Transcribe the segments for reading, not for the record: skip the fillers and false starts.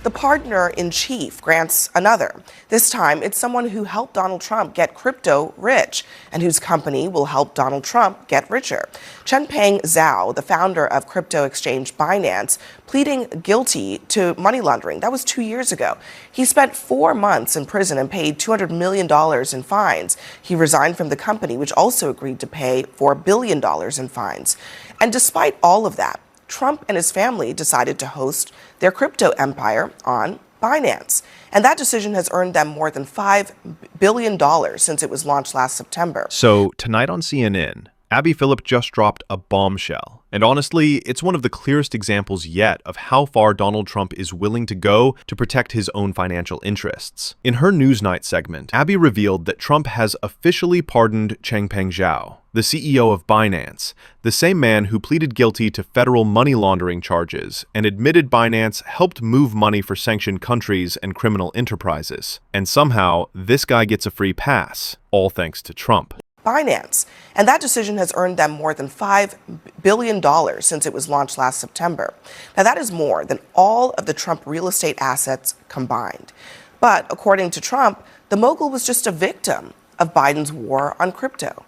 The partner-in-chief grants another. This time, it's someone who helped Donald Trump get crypto rich and whose company will help Donald Trump get richer. Changpeng Zhao, the founder of crypto exchange Binance, pleading guilty to money laundering. That was 2 years ago. He spent 4 months in prison and paid $200 million in fines. He resigned from the company, which also agreed to pay $4 billion in fines. And despite all of that, Trump and his family decided to host their crypto empire on Binance. And that decision has earned them more than $5 billion since it was launched last September. So tonight on CNN, Abby Phillip just dropped a bombshell. And honestly, it's one of the clearest examples yet of how far Donald Trump is willing to go to protect his own financial interests. In her Newsnight segment, Abby revealed that Trump has officially pardoned Changpeng Zhao, the CEO of Binance, the same man who pleaded guilty to federal money laundering charges and admitted Binance helped move money for sanctioned countries and criminal enterprises. And somehow, this guy gets a free pass, all thanks to Trump. Binance. And that decision has earned them more than $5 billion since it was launched last September. Now, that is more than all of the Trump real estate assets combined. But according to Trump, the mogul was just a victim of Biden's war on crypto.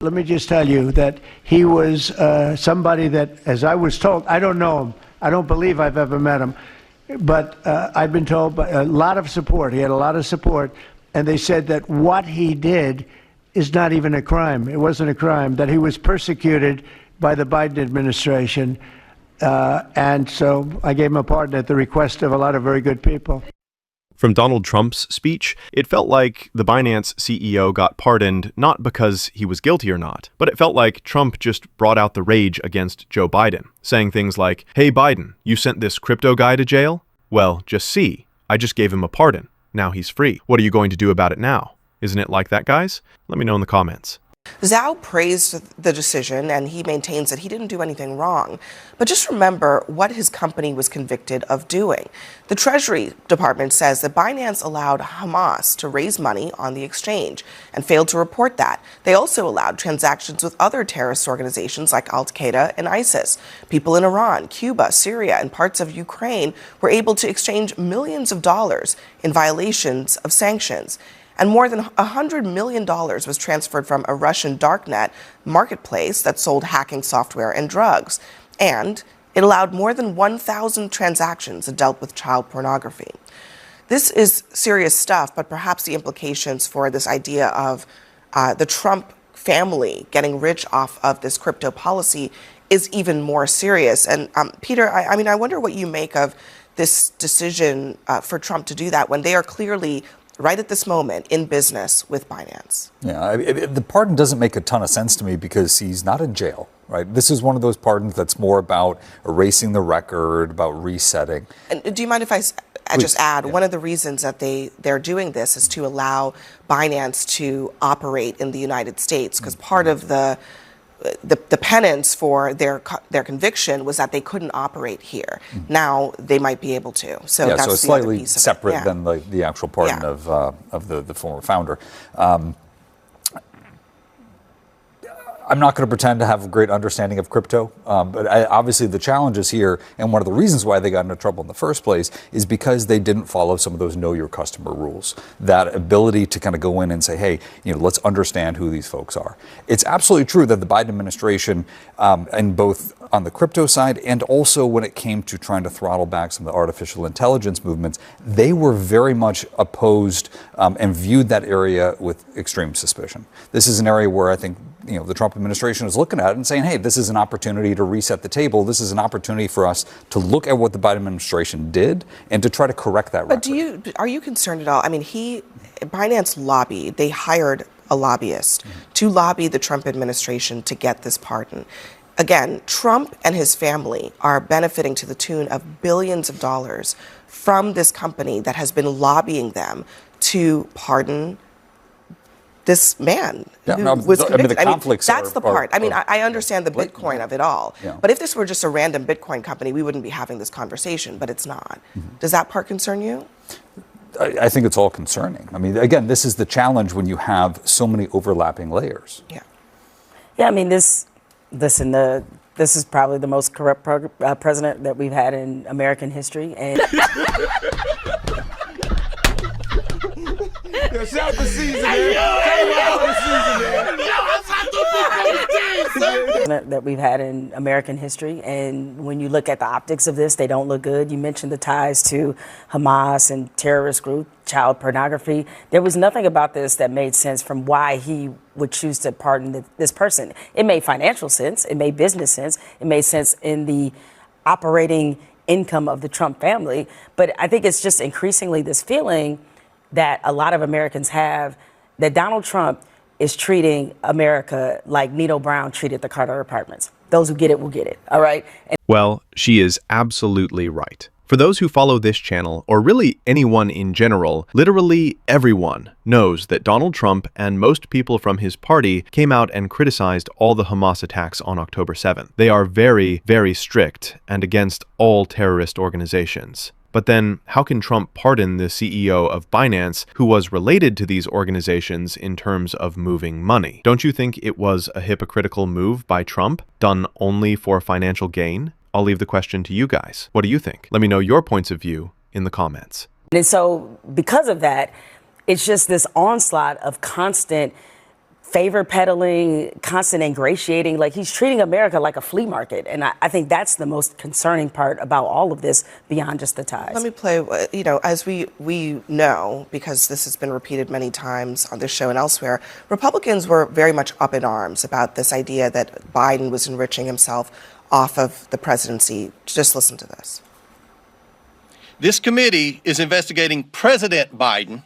Let me just tell you that he was somebody that, as I was told, I don't know him. I don't believe I've ever met him. But I've been told by a lot of support. He had a lot of support. And they said that what he did is not even a crime. It wasn't a crime, that he was persecuted by the Biden administration. And so I gave him a pardon at the request of a lot of very good people. From Donald Trump's speech, it felt like the Binance CEO got pardoned not because he was guilty or not, but it felt like Trump just brought out the rage against Joe Biden, saying things like, "Hey Biden, you sent this crypto guy to jail? Well, just see, I just gave him a pardon. Now he's free. What are you going to do about it now? Isn't it like that, guys? Let me know in the comments." Zhao praised the decision, and he maintains that he didn't do anything wrong. But just remember what his company was convicted of doing. The Treasury Department says that Binance allowed Hamas to raise money on the exchange and failed to report that. They also allowed transactions with other terrorist organizations like Al-Qaeda and ISIS. People in Iran, Cuba, Syria, and parts of Ukraine were able to exchange millions of dollars in violations of sanctions. And more than $100 million was transferred from a Russian darknet marketplace that sold hacking software and drugs. And it allowed more than 1,000 transactions that dealt with child pornography. This is serious stuff, but perhaps the implications for this idea of the Trump family getting rich off of this crypto policy is even more serious. And Peter, I wonder what you make of this decision for Trump to do that when they are clearly right at this moment in business with Binance. Yeah, the pardon doesn't make a ton of sense to me because he's not in jail, right? This is one of those pardons that's more about erasing the record, about resetting. And do you mind if I just add, one of the reasons that they're doing this is to allow Binance to operate in the United States, because part of the penance for their conviction was that they couldn't operate here. Now they might be able to. So yeah, that's so it's the other slightly piece of separate it. than the actual pardon of the former founder. I'm not going to pretend to have a great understanding of crypto, but obviously the challenges here, and one of the reasons why they got into trouble in the first place, is because they didn't follow some of those know your customer rules. That ability to kind of go in and say, hey, let's understand who these folks are. It's absolutely true that the Biden administration, and both on the crypto side and also when it came to trying to throttle back some of the artificial intelligence movements, they were very much opposed and viewed that area with extreme suspicion. This is an area where I think the Trump administration is looking at it and saying, hey, this is an opportunity to reset the table. This is an opportunity for us to look at what the Biden administration did and to try to correct that record. But are you concerned at all? I mean, Binance lobbied, they hired a lobbyist to lobby the Trump administration to get this pardon. Again, Trump and his family are benefiting to the tune of billions of dollars from this company that has been lobbying them to pardon this man who was convicted. That's the part. I understand the Bitcoin of it all. Yeah. But if this were just a random Bitcoin company, we wouldn't be having this conversation, but it's not. Does that part concern you? I think it's all concerning. I mean, again, this is the challenge when you have so many overlapping layers. Yeah. Yeah, I mean, listen, the This is probably the most corrupt president that we've had in American history. And shout the season, man. that we've had in American history. And when you look at the optics of this, they don't look good. You mentioned the ties to Hamas and terrorist group, child pornography. There was nothing about this that made sense from why he would choose to pardon this person. It made financial sense. It made business sense. It made sense in the operating income of the Trump family. But I think it's just increasingly this feeling that a lot of Americans have that Donald Trump is treating America like Nito Brown treated the Carter apartments. Those who get it will get it, all right? Well, she is absolutely right. For those who follow this channel, or really anyone in general, literally everyone knows that Donald Trump and most people from his party came out and criticized all the Hamas attacks on October 7th. They are very, very strict and against all terrorist organizations. But then, how can Trump pardon the CEO of Binance, who was related to these organizations in terms of moving money? Don't you think it was a hypocritical move by Trump, done only for financial gain? I'll leave the question to you guys. What do you think? Let me know your points of view in the comments. And so, because of that, it's just this onslaught of constant favor peddling, constant ingratiating, like he's treating America like a flea market. And I think that's the most concerning part about all of this beyond just the ties. Let me play, as we know, because this has been repeated many times on this show and elsewhere, Republicans were very much up in arms about this idea that Biden was enriching himself off of the presidency. Just listen to this. This committee is investigating President Biden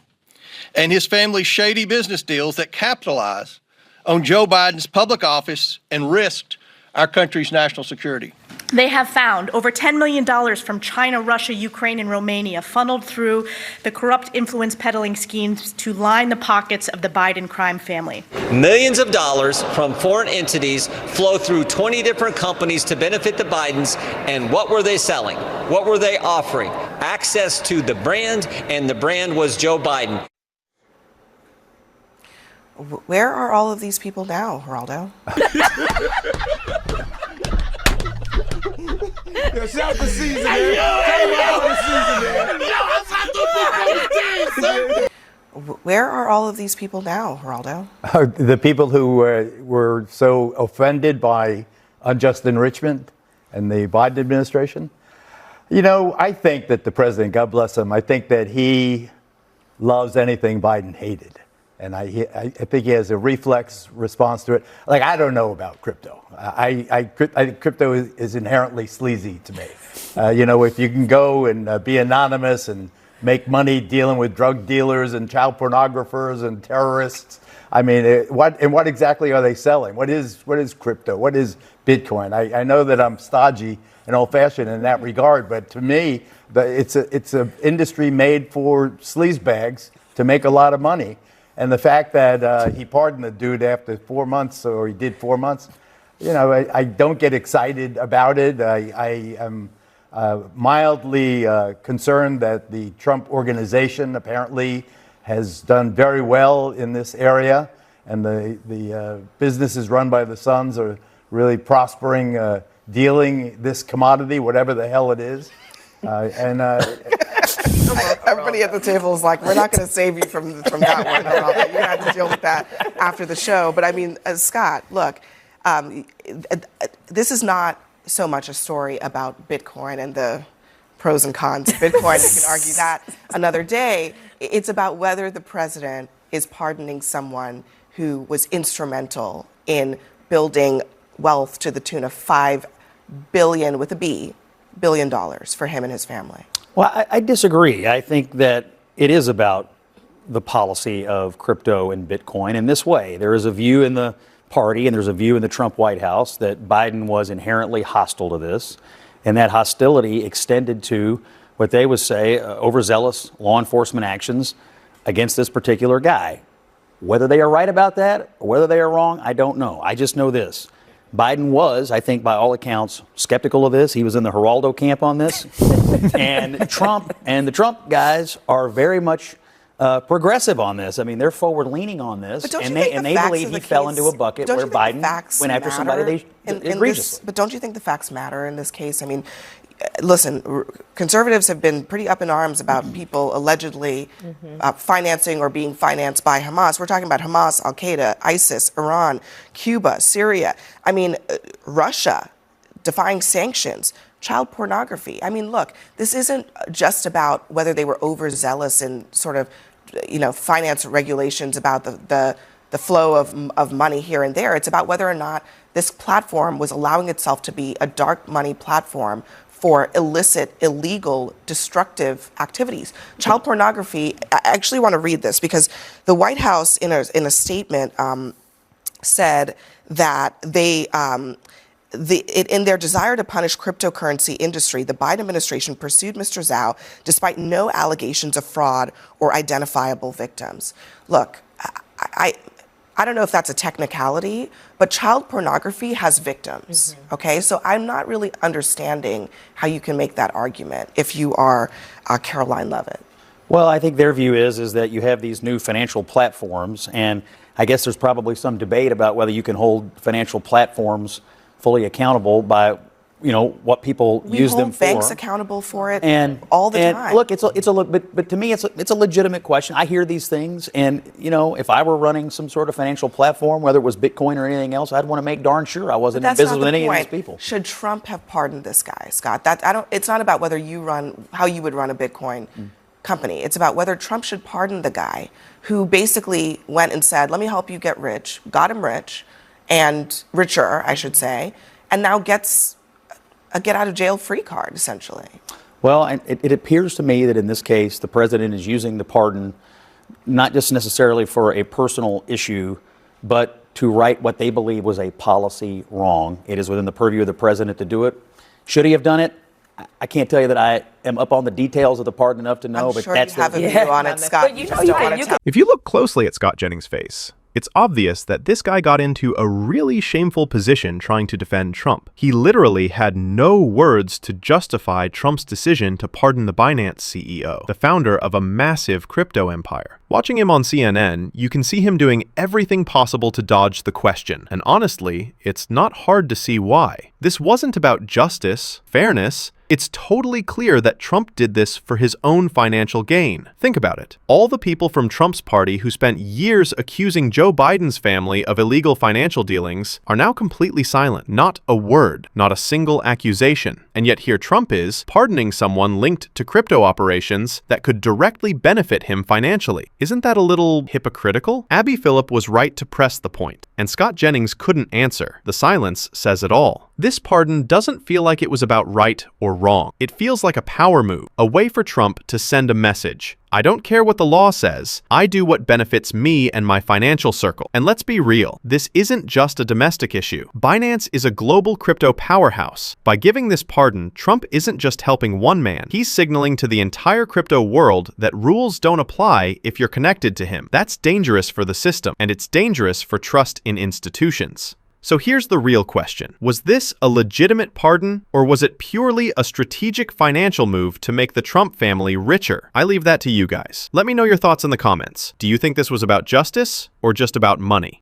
and his family's shady business deals that capitalize on Joe Biden's public office and risked our country's national security. They have found over $10 million from China, Russia, Ukraine, and Romania funneled through the corrupt influence peddling schemes to line the pockets of the Biden crime family. Millions of dollars from foreign entities flow through 20 different companies to benefit the Bidens. And what were they selling? What were they offering? Access to the brand, and the brand was Joe Biden. Where are all of these people now, Geraldo? Shout the season, man. Where are all of these people now, Geraldo? The people who were so offended by unjust enrichment and the Biden administration? I think that the president, God bless him, I think that he loves anything Biden hated. And I think he has a reflex response to it. Like, I don't know about crypto. I think crypto is inherently sleazy to me. If you can go and be anonymous and make money dealing with drug dealers and child pornographers and terrorists, I mean, what exactly are they selling? What is crypto? What is Bitcoin? I know that I'm stodgy and old-fashioned in that regard, but to me, it's an industry made for sleazebags to make a lot of money. And the fact that he pardoned the dude after 4 months, or he did 4 months, I don't get excited about it. I am mildly concerned that the Trump organization apparently has done very well in this area, and the businesses run by the sons are really prospering, dealing this commodity, whatever the hell it is. Everybody at the table is like, we're not going to save you from that one. You're going to have to deal with that after the show. But I mean, Scott, look, this is not so much a story about Bitcoin and the pros and cons of Bitcoin. We can argue that another day. It's about whether the president is pardoning someone who was instrumental in building wealth to the tune of $5 billion, with a B, $billion for him and his family. Well, I disagree. I think that it is about the policy of crypto and Bitcoin in this way. There is a view in the party and there's a view in the Trump White House that Biden was inherently hostile to this, and that hostility extended to what they would say overzealous law enforcement actions against this particular guy. Whether they are right about that or whether they are wrong, I don't know. I just know this. Biden was, I think, by all accounts, skeptical of this. He was in the Geraldo camp on this. And Trump and the Trump guys are very much progressive on this. I mean, they're forward leaning on this, But don't you and think they believe he fell into a bucket where Biden went after somebody egregiously. But don't you think the facts matter in this case? I mean, listen, conservatives have been pretty up in arms about people allegedly financing or being financed by Hamas. We're talking about Hamas, Al Qaeda, ISIS, Iran, Cuba, Syria. I mean, Russia defying sanctions. Child pornography. I mean, look, this isn't just about whether they were overzealous in sort of, finance regulations about the flow of money here and there. It's about whether or not this platform was allowing itself to be a dark money platform for illicit, illegal, destructive activities. Child pornography, I actually want to read this because the White House in a statement said that they in their desire to punish cryptocurrency industry, the Biden administration pursued Mr. Zhao despite no allegations of fraud or identifiable victims. Look, I don't know if that's a technicality, but child pornography has victims, okay? So I'm not really understanding how you can make that argument if you are Caroline Levitt. Well, I think their view is that you have these new financial platforms, and I guess there's probably some debate about whether you can hold financial platforms fully accountable by, what people use them for. We hold banks accountable for it all the time. Look, but to me, it's a legitimate question. I hear these things, and if I were running some sort of financial platform, whether it was Bitcoin or anything else, I'd want to make darn sure I wasn't in business with any of these people. Should Trump have pardoned this guy, Scott? It's not about whether how you would run a Bitcoin company. It's about whether Trump should pardon the guy who basically went and said, "Let me help you get rich," got him rich. And richer, I should say, and now gets a get out of jail free card, essentially. Well, it appears to me that in this case, the president is using the pardon not just necessarily for a personal issue, but to right what they believe was a policy wrong. It is within the purview of the president to do it. Should he have done it? I can't tell you that I am up on the details of the pardon enough to know, I'm but sure that's you have a view on it, Scott. But You just don't want to tell. If you look closely at Scott Jennings' face, it's obvious that this guy got into a really shameful position trying to defend Trump. He literally had no words to justify Trump's decision to pardon the Binance CEO, the founder of a massive crypto empire. Watching him on CNN, you can see him doing everything possible to dodge the question, and honestly, it's not hard to see why. This wasn't about justice, fairness. It's totally clear that Trump did this for his own financial gain. Think about it. All the people from Trump's party who spent years accusing Joe Biden's family of illegal financial dealings are now completely silent. Not a word, not a single accusation. And yet here Trump is, pardoning someone linked to crypto operations that could directly benefit him financially. Isn't that a little hypocritical? Abby Phillip was right to press the point, and Scott Jennings couldn't answer. The silence says it all. This pardon doesn't feel like it was about right or wrong. It feels like a power move, a way for Trump to send a message. I don't care what the law says. I do what benefits me and my financial circle. And let's be real, this isn't just a domestic issue. Binance is a global crypto powerhouse. By giving this pardon, Trump isn't just helping one man. He's signaling to the entire crypto world that rules don't apply if you're connected to him. That's dangerous for the system, and it's dangerous for trust in institutions. So here's the real question. Was this a legitimate pardon, or was it purely a strategic financial move to make the Trump family richer? I leave that to you guys. Let me know your thoughts in the comments. Do you think this was about justice, or just about money?